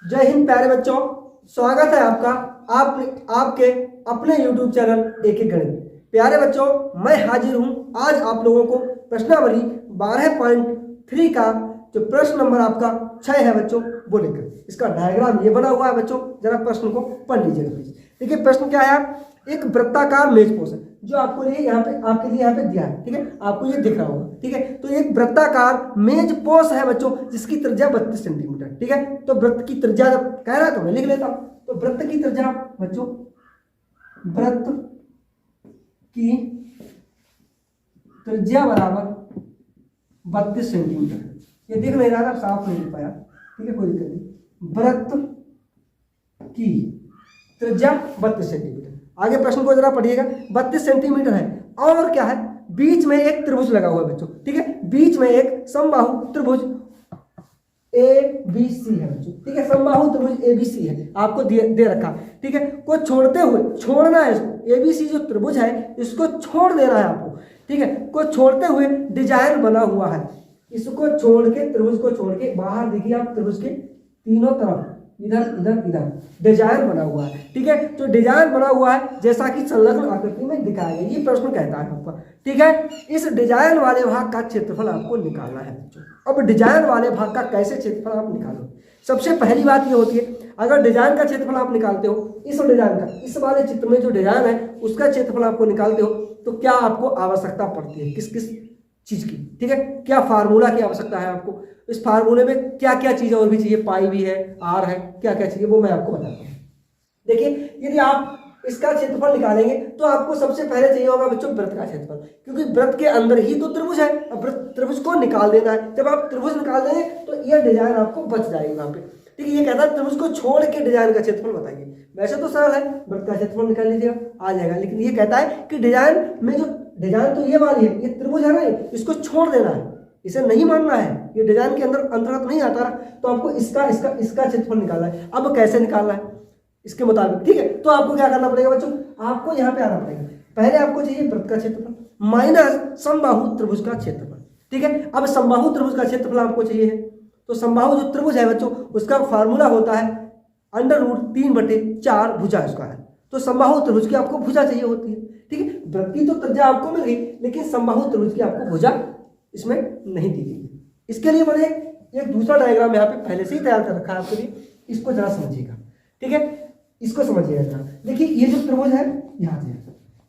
जय हिंद प्यारे बच्चों, स्वागत है आपका आपके अपने YouTube चैनल एक एक गणित। प्यारे बच्चों, मैं हाजिर हूं आज आप लोगों को प्रश्नावली 12.3 का जो प्रश्न नंबर आपका 6 है बच्चों वो लेकर। इसका डायग्राम ये बना हुआ है बच्चों, जरा प्रश्न को पढ़ लीजिएगा प्लीज। देखिए प्रश्न क्या है, एक वृत्ताकार मेजपोश है जो आपको लिए यहाँ पे आपके लिए यहाँ पे दिया है, ठीक है, आपको ये दिख रहा होगा, ठीक है। तो एक वृत्ताकार मेजपोश है बच्चों जिसकी त्रिज्या 32 सेंटीमीटर, ठीक है। तो वृत्त की त्रिज्या जब कह रहा है तो मैं लिख लेता हूं। तो वृत्त की त्रिज्या बच्चों, वृत्त की त्रिज्या बराबर 32 सेंटीमीटर। ये देख नहीं रहा था, साफ नहीं लिख पाया, ठीक है, कोई दिक्कत नहीं। वृत्त की त्रिज्या 32 सेंटीमीटर। आगे प्रश्न को जरा पढ़िएगा। 32 सेंटीमीटर है और क्या है, बीच में एक त्रिभुज लगा हुआ है बच्चों, ठीक है। बीच में एक समबाहु त्रिभुज ABC है बच्चों, ठीक है। समबाहु त्रिभुज ABC है, आपको दे रखा, ठीक है। को छोड़ते हुए, छोड़ना है इसको, ABC जो त्रिभुज है इसको छोड़ देना है आपको, ठीक है। को छोड़ते हुए डिजाइन बना हुआ है, इसको छोड़ के, त्रिभुज को छोड़ के बाहर देखिए आप, त्रिभुज के तीनों तरफ इधर इधर इधर डिजाइन बना हुआ है, ठीक है। तो डिजाइन बना हुआ है जैसा कि संलग्न आकृति में दिखाया गया, ये प्रश्न कहता है आपका, ठीक है। इस डिजाइन वाले भाग का क्षेत्रफल आपको निकालना है बच्चों। अब डिजाइन वाले भाग का कैसे क्षेत्रफल आप निकालो, सबसे पहली बात ये होती है, अगर डिजाइन का क्षेत्रफल आप निकालते हो, इस डिजाइन का, इस वाले चित्र में जो डिजाइन है उसका क्षेत्रफल आपको निकालते हो, तो क्या आपको आवश्यकता पड़ती है, किस किस चीज की, ठीक है। क्या फार्मूला की आवश्यकता है आपको, इस फार्मूले में क्या क्या चीजें और भी चाहिए, पाई भी है, आर है, क्या क्या चाहिए वो मैं आपको बताता हूँ। देखिए यदि आप इसका क्षेत्रफल निकालेंगे तो आपको सबसे पहले चाहिए होगा बच्चों वृत्त का क्षेत्रफल, क्योंकि वृत्त के अंदर ही तो त्रिभुज है। अब त्रिभुज को निकाल देना है, जब आप त्रिभुज निकाल देंगे तो यह डिजाइन आपको बच जाएगी वहां पे, ठीक है। ये कहता है त्रिभुज को छोड़ के डिजाइन का क्षेत्रफल बताइए। वैसे तो सरल है, वृत्त का क्षेत्रफल निकाल लीजिएगा आ जाएगा, लेकिन ये कहता है कि डिजाइन में जो डिजाइन तो ये वाली है, ये त्रिभुज है ना, इसको छोड़ देना है, इसे नहीं मानना है, ये डिजाइन के अंदर अंतर्गत नहीं आता, तो आपको इसका क्षेत्रफल निकालना है। अब कैसे निकालना है इसके मुताबिक, ठीक है। तो आपको क्या करना पड़ेगा बच्चों, आपको यहाँ पे आना पड़ेगा। पहले आपको चाहिए वृत्त का क्षेत्रफल माइनस समबाहु त्रिभुज का क्षेत्रफल, ठीक है। अब समबाहु त्रिभुज का क्षेत्रफल आपको चाहिए है, तो समबाहु जो त्रिभुज है बच्चों उसका फार्मूला होता है √3/4 भुजा उसका है। तो समबाहु त्रिभुज की आपको भुजा चाहिए होती है, ठीक है। वृत्त की तो त्रिज्या आपको मिल गई, लेकिन समबाहु त्रिभुज की आपको भुजा इसमें नहीं दी गई। इसके लिए मैंने एक दूसरा डायग्राम यहाँ पे पहले से ही तैयार कर रखा है आपके लिए, इसको जरा समझिएगा, ठीक है। इसको समझिएगा जरा। देखिए ये जो त्रिभुज है यहाँ से,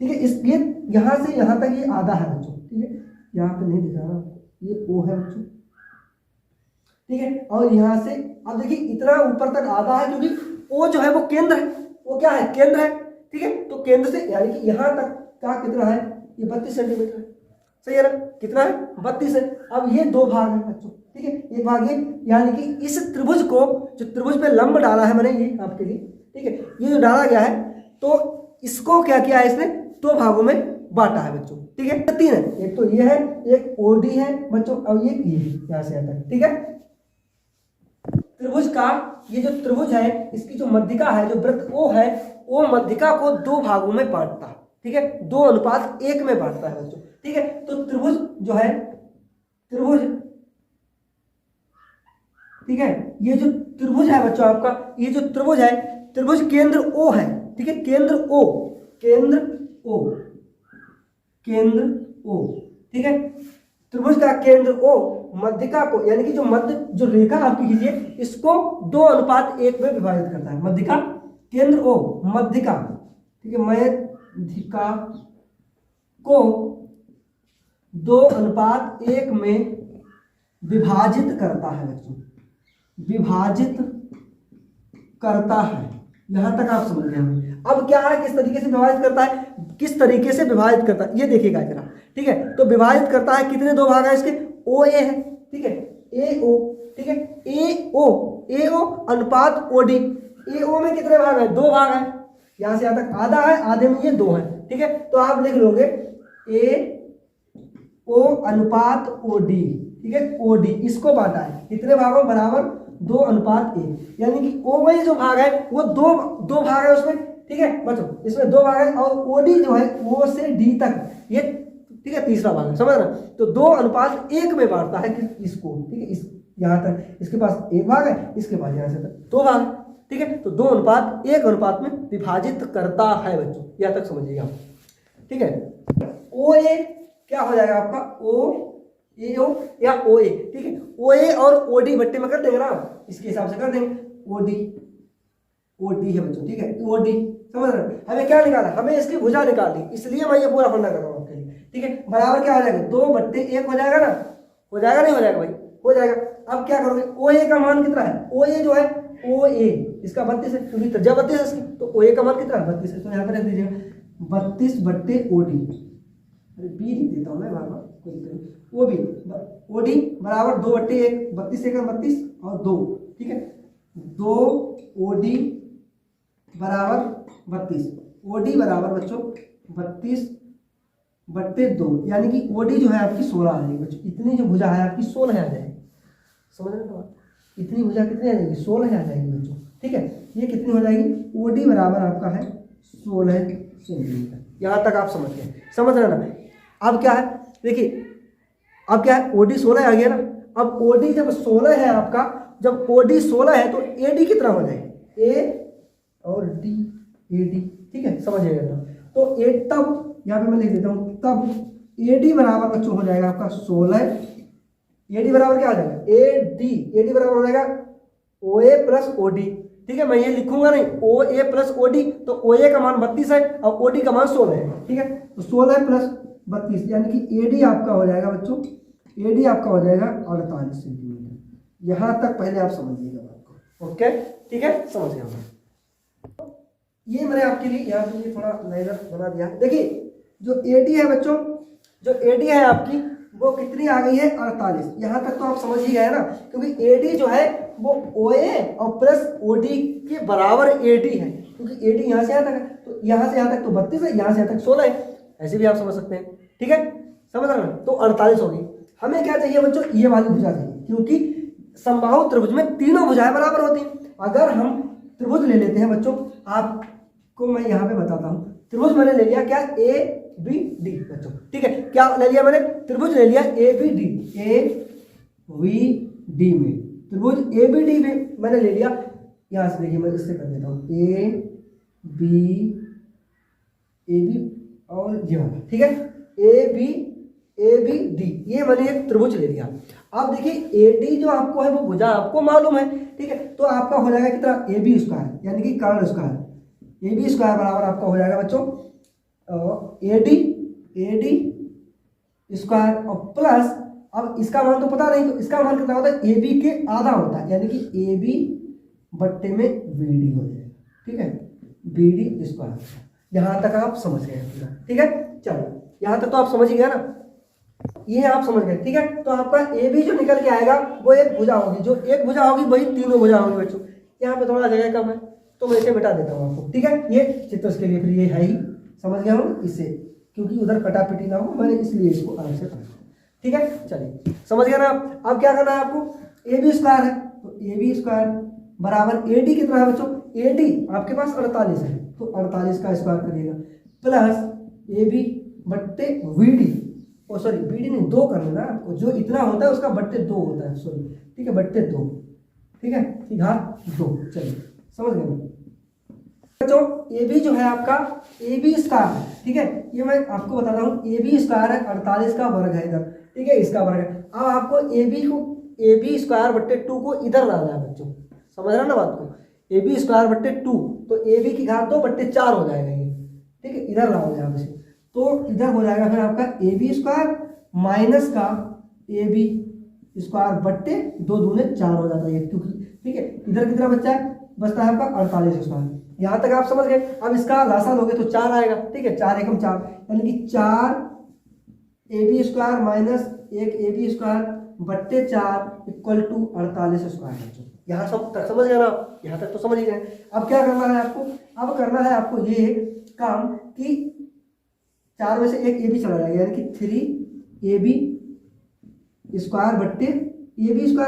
ठीक है, इस ये यहाँ से यहाँ तक ये आधा है बच्चों, ठीक है। यहाँ पे नहीं दिखा रहा, ये O है बच्चों, ठीक है। और यहाँ से अब देखिए इतना ऊपर तक आधा है, क्योंकि O जो है वो केंद्र है, वो क्या है, केंद्र है, ठीक है। तो केंद्र से यानी कि यहाँ तक का कितना है, ये 32 सेंटीमीटर है, सही है ना, कितना है 32 है। अब ये दो भाग है बच्चों, ठीक है, एक भाग ये, यानी कि इस त्रिभुज को, जो त्रिभुज पे लंब डाला है मैंने ये आपके लिए, ठीक है, ये जो डाला गया है, तो इसको क्या किया है, इसने दो भागों में बांटा है बच्चों, ठीक है। तीन है, एक तो ये है, एक OD है बच्चों, और ये यहाँ से आता है, ठीक है। त्रिभुज का ये जो त्रिभुज है, इसकी जो मध्यिका है, जो वृत्त O है, वो मध्यिका को दो भागों में बांटता है, ठीक है, 2:1 में बांटता है बच्चों, ठीक है। तो त्रिभुज जो है, त्रिभुज, ठीक है, ये जो त्रिभुज है बच्चों आपका, ये जो त्रिभुज है, त्रिभुज केंद्र O है, ठीक है, केंद्र O, केंद्र O, केंद्र O, ठीक है। त्रिभुज का केंद्र O मध्यिका को, यानी कि जो मध्य जो रेखा आपकी खींचिए, इसको 2:1 में विभाजित करता है। मध्यिका केंद्र O, मध्यिका, ठीक है, मध्यिका को 2:1 में विभाजित करता है बच्चों, विभाजित करता है। यहां तक आप समझ गए। अब क्या है, किस तरीके से विभाजित करता है, किस तरीके से विभाजित करता है ये देखिएगा जरा, ठीक है। तो विभाजित करता है, कितने दो भाग है इसके, OA है, ठीक है, AO, ठीक है, AO अनुपात OD। AO में कितने भाग है, दो भाग है, यहां से यहां तक आधा है, आधे में ये दो है, ठीक है। तो आप लिख लोगे AO अनुपात OD, ठीक है, OD इसको बांटा है कितने भागों, बराबर 2:1, यानी कि O में जो भाग है वो दो भाग है उसमें, ठीक है बच्चों, इसमें दो भाग है, और OD जो है O से D तक ये, ठीक है, तीसरा भाग है, समझ रहे। तो 2:1 में बांटता है इसको, ठीक है, यहाँ तक इसके पास एक भाग है, इसके पास यहाँ से तक दो भाग, ठीक है। तो 2:1 में विभाजित करता है बच्चों, यहाँ तक समझिएगा आप, ठीक है। ओ ए क्या हो जाएगा आपका, ओ ए ओ या ओ ए, ठीक है। ओ ए और ओ डी बट्टे में कर देंगे ना, इसके हिसाब से कर देंगे, ओ डी है बच्चों, ठीक है। ओ डी समझ रहे हैं। हमें क्या निकाला, हमें इसकी भुजा निकाली, इसलिए मैं ये पूरा फंडा कर रहा हूँ आपके लिए, ठीक है। बराबर क्या हो जाएगा, 2/1 हो जाएगा ना, हो जाएगा नहीं हो जाएगा भाई, हो जाएगा। अब क्या करोगे, ओ ए का मान कितना है, ओ ए जो है ओ ए इसका 32 है, क्योंकि त्रिज्या 32 है इसकी, तो ओ ए का मान कितना है 32 है, तो यहाँ पर रख दीजिएगा 32/OD, अरे बी लिख देता हूँ मैं बार बार, कोई दिक्कत नहीं। वो भी OD बराबर 2/1, 32 एक 32 और 2, ठीक है। 2 OD बराबर 32, OD बराबर बच्चों 32/2, यानी कि OD जो है आपकी 16 आ जाएगी बच्चों। इतनी जो भुजा है आपकी 16 आ जाएगी, समझ रहे हो, इतनी भुजा कितनी आ जाएगी, 16 आ जाएगी बच्चों, ठीक है। ये कितनी हो जाएगी, OD बराबर आपका है 16 सेंटीमीटर। यहाँ तक आप समझ गए, समझ रहे ना। अब क्या है, देखिए अब क्या है, OD 16 आ गया ना। अब OD जब 16 है आपका, जब OD 16 है तो AD कितना हो जाएगा, A और D, AD, ठीक है, समझिएगा ना। तो A तब यहाँ पे मैं लिख देता हूँ, तब AD बराबर बच्चों हो जाएगा आपका 16, AD बराबर क्या हो जाएगा, AD बराबर हो जाएगा OA प्लस OD, ठीक है। मैं ये लिखूंगा नहीं, OA प्लस OD, तो OA का मान 32 है और OD का मान 16 है, ठीक है। तो 16 प्लस 32 यानी कि AD आपका हो जाएगा बच्चों, AD आपका हो जाएगा 48 सेंटीमीटर। यहाँ तक पहले आप समझिएगा बात को, ओके, ठीक है, समझ गया। ये मैंने आपके लिए यहाँ पे थोड़ा लेजर बना दिया। देखिए जो AD है बच्चों, जो AD है आपकी वो कितनी आ गई है, 48। यहाँ तक तो आप समझ ही गए ना, क्योंकि AD जो है वो OA और प्लस OD के बराबर AD है, क्योंकि AD यहाँ से यहाँ तक है, तो यहाँ से यहाँ तक तो 32 है, यहाँ से यहाँ तक 16 है, ऐसे भी आप समझ सकते हैं, ठीक है, समझ रहे हैं। तो 48 होगी। हमें क्या चाहिए बच्चों, ये वाली भुजा चाहिए, क्योंकि समबाहु त्रिभुज में तीनों भुजाएं बराबर होती हैं। अगर हम त्रिभुज ले लेते हैं बच्चों, आपको मैं यहाँ पे बताता हूँ, त्रिभुज मैंने ले लिया क्या, ABD बच्चों, ठीक है। क्या ले लिया मैंने, त्रिभुज ले लिया ABD में, त्रिभुज ABD में मैंने ले लिया। यहाँ से देखिए मैं इससे कर देता हूँ, AB और ये वाला, ठीक है, ABD, ये मैंने एक त्रिभुज ले लिया। अब देखिए AD जो आपको है वो भुजा आपको मालूम है, ठीक है। तो आपका हो जाएगा कितना, AB स्क्वायर, यानी कि कर्ण स्क्वायर, AB स्क्वायर बराबर आपका हो जाएगा बच्चों AD स्क्वायर और प्लस, अब इसका मान तो पता नहीं, तो इसका मान कितना होता है, AB के आधा होता है, यानी कि AB/BD हो जाएगा, ठीक है, BD स्क्वायर। यहाँ तक आप समझ गए पूरा, ठीक है। चलो यहाँ तक तो आप समझ ही गए ना, ये आप समझ गए, ठीक है। तो आपका AB जो निकल के आएगा वो एक भुजा होगी, जो एक भुजा होगी वही तीनों भुजा होगी बच्चों। यहाँ पे थोड़ा जगह कम है तो मैं इसे मिटा देता हूँ आपको, ठीक है। ये चित्र के लिए फिर ये है ही, समझ गया हूँ इससे, क्योंकि उधर कटापिटी ना हो, मैंने इसलिए इसको अलग से काटा, ठीक है। चलिए समझ गया ना। अब क्या करना है आपको, AB स्क्वायर है, तो AB स्क्वायर बराबर AD कितना है बच्चों, AD आपके पास 48 है, तो 48 का स्क्वायर करिएगा, प्लस AB/VD, ओ सॉरी BD नहीं, 2 कर लेना, जो इतना होता है उसका /2 होता है, सॉरी, ठीक है, /2, ठीक है, की घात 2। चलिए समझ गए बच्चों। AB जो है आपका AB स्क्वायर है, ठीक है, ये मैं आपको बताता हूँ, AB स्क्वायर है 48 का वर्ग है इधर, ठीक है, इसका वर्ग है। अब आपको AB स्क्वायर/2 को इधर लाना है बच्चों, समझ रहे ना बात को, AB स्क्वायर/2, तो AB की घात 2/4 हो जाएगा ये, ठीक है, इधर लाओगे आप इसे, तो इधर हो जाएगा फिर आपका AB स्क्वायर माइनस का AB स्क्वायर/2 दूने 4 हो जाता है, क्योंकि ठीक है, इधर कितना बच्चा है, बचता है आपका 48 स्क्वायर। यहाँ तक आप समझ गए। अब इसका लासा लोगे तो 4 आएगा, ठीक है, 4 एकम 4, यानी कि 4 AB square minus 1 AB square equal to 48 square. यहाँ सब तक समझ गए ना, यहाँ तक तो समझ ही गए। अब क्या करना है आपको, अब करना है आपको ये काम कि 4 में से 1 AB चला जाएगा, यानी कि 3AB स्क्वायर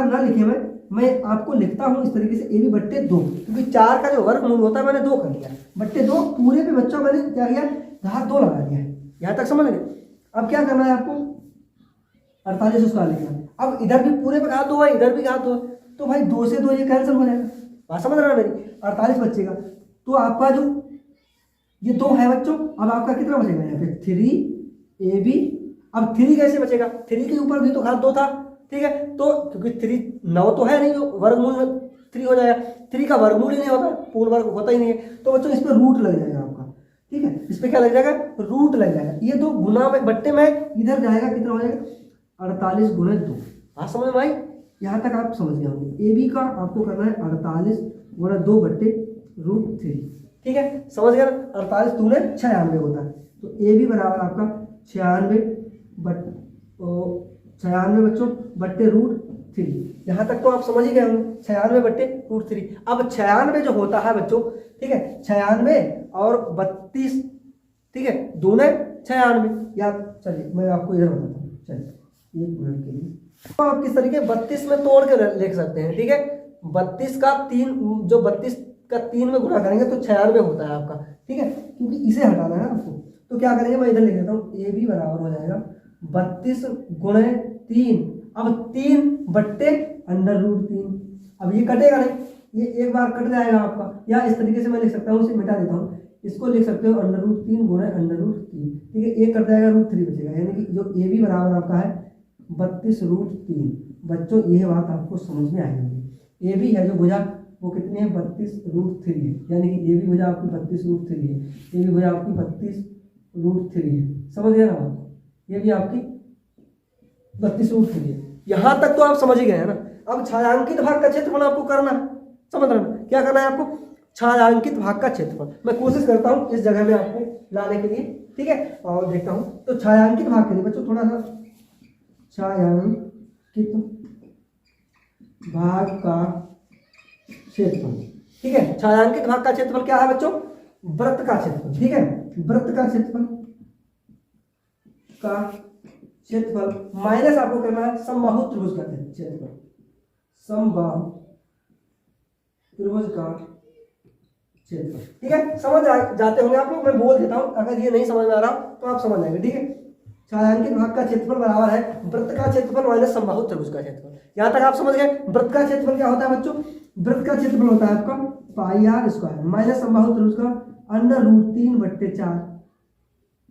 ना लिखे मैं आपको लिखता हूँ इस तरीके से AB/2, क्योंकि 4 का जो वर्गमूल होता है मैंने 2 कर लिया, /2 पूरे पे बच्चों मैंने क्या किया, घात 2 लगा दिया है। यहाँ तक समझ गए। अब क्या करना है आपको, 48 स्क्वायर लिखना है। अब इधर भी पूरे पे घात 2 है, इधर भी घात 2 है, तो भाई 2 से 2 ये कैंसिल हो जाएगा। बात समझ रहा है मेरी? 48 बचेगा। तो आपका जो ये 2 है बच्चों, अब आपका कितना बचेगा यहाँ पे 3ab। अब 3 कैसे बचेगा? 3 के ऊपर भी तो घात 2 था, ठीक है, तो क्योंकि 3 9 तो है नहीं, तो वर्गमूल में 3 हो जाएगा। 3 का वर्गमूल ही नहीं होता, पूर्ण वर्ग होता ही नहीं है, तो बच्चों इस पर रूट लग जाएगा आपका, ठीक है, इस पर क्या लग जाएगा? रूट लग जाएगा। ये 2 गुना में बट्टे में इधर जाएगा, कितना हो जाएगा 48 गुना 2। बात समझ में आई? यहाँ तक आप समझ गए होंगे। ए बी का आपको करना है 48 गुना 2 बट्टे √3, ठीक है, समझ गया ना? 48 दूने 96 होता है, तो ए बी बराबर आपका 96 बच्चों बट्टे √3। यहाँ तक तो आप समझ ही गए होंगे, 96 बट्टे √3। अब 96 जो होता है बच्चों, ठीक है, 96 और 32, ठीक है, दूने 96। या चलिए मैं आपको इधर बताता हूँ, चलिए 1 मिनट के लिए। तो आप किस तरीके 32 में तोड़ के लिख सकते हैं, ठीक है, 32 का 3, जो 32 का 3 में गुणा करेंगे तो 96 होता है आपका, ठीक है, क्योंकि इसे हटाना है आपको। तो क्या करेंगे, मैं इधर लिख देता हूँ, ए बी बराबर हो जाएगा 32 गुणे 3, अब 3 बट्टे √3। अब ये कटेगा नहीं, ये एक बार कट जाएगा आपका, या इस तरीके से मैं लिख सकता हूँ, इसे मिटा देता हूँ, इसको लिख सकते हो √3 गुणे √3, ठीक है, एक कट जाएगा √3 बचेगा, यानी कि जो ए बी बराबर आपका है 32√3। बच्चों ये बात आपको समझ में आएगी। ए बी है जो भुजा वो कितनी है 32√3 है, यानी कि ए बी भुजा आपकी 32√3 है, ए बी भुजा आपकी 32√3 है, समझ गए ना आप? ये भी आपकी 32√3 है। यहाँ तक तो आप समझ ही गए हैं ना? अब छायांकित भाग का क्षेत्रफल आपको करना है, समझ रहे ना? क्या करना है आपको? छायांकित भाग का क्षेत्रफल। मैं कोशिश करता हूँ इस जगह में आपको लाने के लिए, ठीक है, और देखता हूँ। तो छायांकित भाग के लिए बच्चों थोड़ा सा छायांकित भाग का क्षेत्रफल, ठीक है, छायांकित भाग का क्षेत्रफल क्या है बच्चों? वृत्त का क्षेत्रफल, ठीक है, वृत्त का क्षेत्रफल माइनस आपको करना है समबाहु त्रिभुज का क्षेत्रफल, समबाहु त्रिभुज का क्षेत्रफल, ठीक है, समझ जाते होंगे आप लोग। मैं बोल देता हूं, अगर ये नहीं समझ में आ रहा तो आप समझ जाएंगे, ठीक है। छायांकित भाग का क्षेत्रफल बराबर है वृत्त का क्षेत्रफल माइनस समबाहु त्रिभुज का क्षेत्रफल। यहां तक आप समझ गए? वृत्त का क्षेत्रफल क्या होता है बच्चों? वृत्त का क्षेत्रफल होता है आपका πr² माइनस समबाहु त्रिभुज का √3/4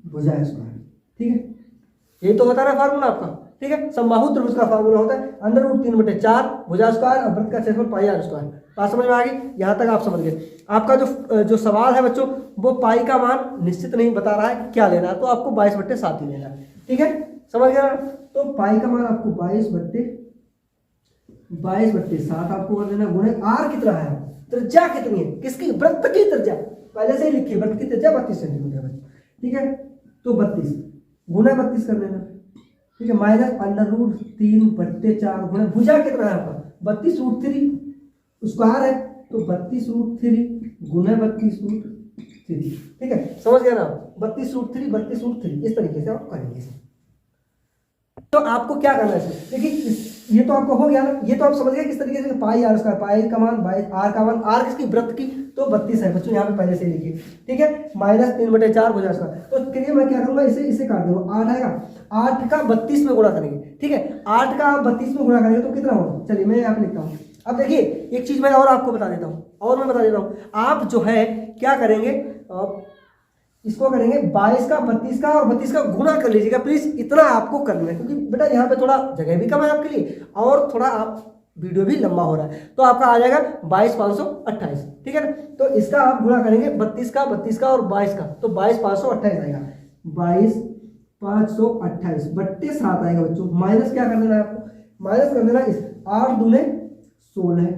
भुजा स्क्वायर, ठीक है, ये तो होता है ना फार्मूला आपका, ठीक है। समबाहु त्रिभुज का फार्मूला होता है √3/4 भुजा स्क्वायर और वृत्त का क्षेत्रफल πr²। बात समझ में आ गई? यहाँ तक आप समझ गए। आपका जो सवाल है बच्चों, वो पाई का मान निश्चित नहीं बता रहा है कि क्या लेना है, तो आपको 22/7 ही लेना है, ठीक है, समझ गया? तो पाई का मान आपको 22/7 आपको कर देना, गुणे r कितना है, त्रिज्या कितनी है, किसकी? वृत्त की त्रिज्या, पहले से ही लिखिए, वृत्त की त्रिज्या 32 सेंटीमीटर है, ठीक है, तो 32 गुना 32 कर लेना, ठीक है, माइनस √3/4 गुना भुजा कितना है आपका 32√3 स्क्वायर है, तो 32√3 गुना 32√3, ठीक है, समझ गया ना? 32√3 इस तरीके से आप करेंगे। तो आपको क्या करना है? देखिए ये तो आपको हो गया ना, ये तो आप समझ गए किस तरीके से πr², पाई का मान r का मान, r किसकी? वृत्त की, तो 32 है बच्चों, यहाँ पे पहले से लिखिए, ठीक है, माइनस 3/4 भुजा स्क्वायर। तो चलिए मैं क्या करूंगा, इसे काट दूंगा, 8 आएगा, 8 का 32 में गुणा करेंगे, ठीक है, 8 का 32 में गुणा करेंगे तो कितना होगा? चलिए मैं यहाँ पे लिखता हूँ। अब देखिए एक चीज मैं और आपको बता देता हूँ, आप जो है क्या करेंगे, इसको करेंगे 22 का 32 का और 32 का गुणा कर लीजिएगा प्लीज, इतना आपको करना है, क्योंकि बेटा यहाँ पे थोड़ा जगह भी कम है आपके लिए और थोड़ा आप वीडियो भी लंबा हो रहा है, तो आपका आ जाएगा 22,528, ठीक है ना। तो इसका आप गुणा करेंगे 32 का और 22 का, तो 22,528 आएगा, 22,528 बट्टे 7 आएगा बच्चों। माइनस क्या कर देना है आपको? माइनस कर देना इस 8 दूने 16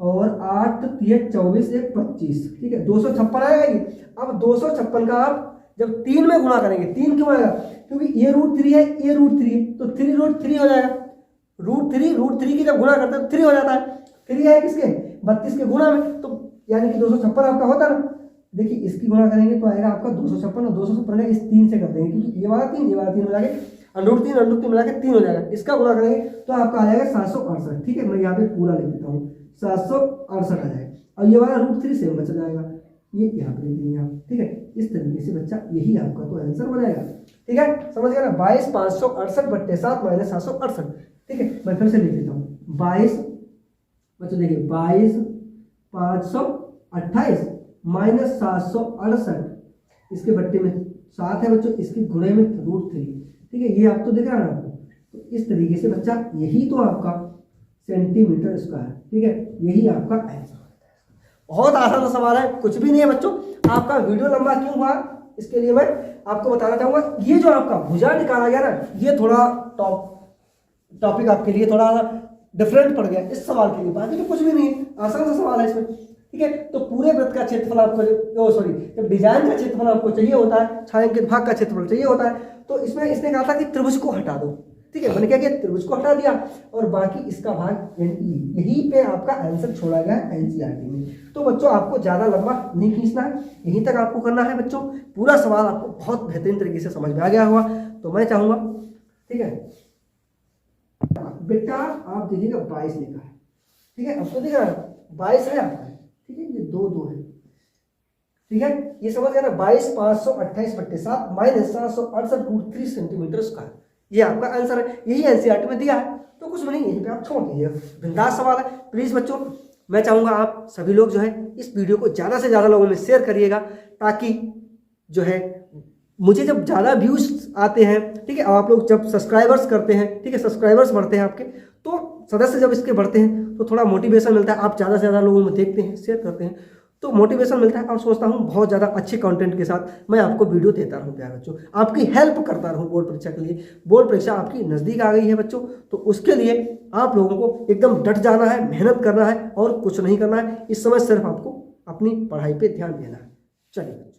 और 8 3 24 1 25, ठीक है, 256 आएगा ये। अब 256 का आप जब 3 में गुणा करेंगे, 3 क्यों आएगा? क्योंकि ये √3 है, ये √3 है, तो 3√3 हो जाएगा, √3 की जब गुणा करते हैं तो 3 हो जाता है, 3 है किसके? 32 के गुणा में, तो यानी कि 256 आपका होता है ना। देखिए इसकी गुणा करेंगे तो आएगा आपका 256 और 256 इस 3 से कर देंगे, क्योंकि ये वाला 3 मिला के √3 मिला के 3 हो जाएगा, इसका गुणा करेंगे तो आपका आ जाएगा 768, ठीक है, मैं यहाँ पे पूरा लिख देता हूँ, 768 आ जाएगा, और ये वाला √3 सेम बच जाएगा, ये यहाँ पे लिख देंगे आप, ठीक है, इस तरीके से बच्चा यही आपका तो आंसर हो जाएगा, ठीक है, समझ गया ना? 22,568 बट्टे 7 माइनस 768, ठीक है, मैं फिर से लिख देता हूँ 22 बच्चों देखिए 22,528 माइनस 768, इसके बट्टे में 7 है बच्चों, इसके गुणे में √3। ठीक है, ये आप तो दिख रहा है ना आपको। तो इस तरीके से बच्चा यही तो आपका सेंटीमीटर स्क्वायर, ठीक है, यही आपका आंसर। बहुत आसान सवाल है, कुछ भी नहीं है बच्चों। आपका वीडियो लंबा क्यों हुआ इसके लिए मैं आपको बताना चाहूंगा। ये जो आपका भुजा निकाला गया ना, ये थोड़ा टॉपिक आपके लिए थोड़ा डिफरेंट पड़ गया इस सवाल के लिए, बाकी तो कुछ भी नहीं है, आसान सा सवाल है इसमें। ठीक है, तो पूरे वृत्त का क्षेत्रफल आपको जब डिजाइन का क्षेत्रफल आपको चाहिए होता है, छायांकित भाग का क्षेत्रफल चाहिए होता है, तो इसमें इसने कहा था कि त्रिभुज को हटा दो। ठीक है, मैंने क्या किया, त्रिभुज को हटा दिया और बाकी इसका भाग यहीं पे आपका आंसर छोड़ा गया है एनसीईआरटी में। तो बच्चों आपको ज्यादा लंबा नहीं खींचना है, यहीं तक आपको करना है बच्चों। पूरा सवाल आपको बहुत बेहतरीन तरीके से समझ में आ गया होगा। तो मैं चाहूंगा, ठीक है बेटा, आप देखिएगा 22 लिखा है। ठीक है, अब तो देखा 22 है आपका, ठीक है, ये 2 है। ठीक है, ये समझ गया ना, 22,528/7 माइनस 768 √3 सेंटीमीटर स्क्वायर, ये आपका आंसर है। यही एनसीईआरटी में दिया है, तो कुछ नहीं, यहीं पे आप छोड़ दीजिए, बिंदास सवाल है। प्लीज बच्चों, मैं चाहूंगा आप सभी लोग जो है इस वीडियो को ज्यादा से ज्यादा लोगों में शेयर करिएगा, ताकि जो है मुझे जब ज़्यादा व्यूज आते हैं, ठीक है, आप लोग जब सब्सक्राइबर्स करते हैं, ठीक है, सब्सक्राइबर्स बढ़ते हैं आपके, तो सदस्य जब इसके बढ़ते हैं तो थोड़ा मोटिवेशन मिलता है। आप ज़्यादा से ज़्यादा लोगों में देखते हैं, शेयर करते हैं, तो मोटिवेशन मिलता है और सोचता हूँ बहुत ज़्यादा अच्छे कंटेंट के साथ मैं आपको वीडियो देता रहूँ प्यारे बच्चों, आपकी हेल्प करता रहूँ बोर्ड परीक्षा के लिए। बोर्ड परीक्षा आपकी नज़दीक आ गई है बच्चों, तो उसके लिए आप लोगों को एकदम डट जाना है, मेहनत करना है और कुछ नहीं करना है। इस समय सिर्फ आपको अपनी पढ़ाई पर ध्यान देना है। चलिए।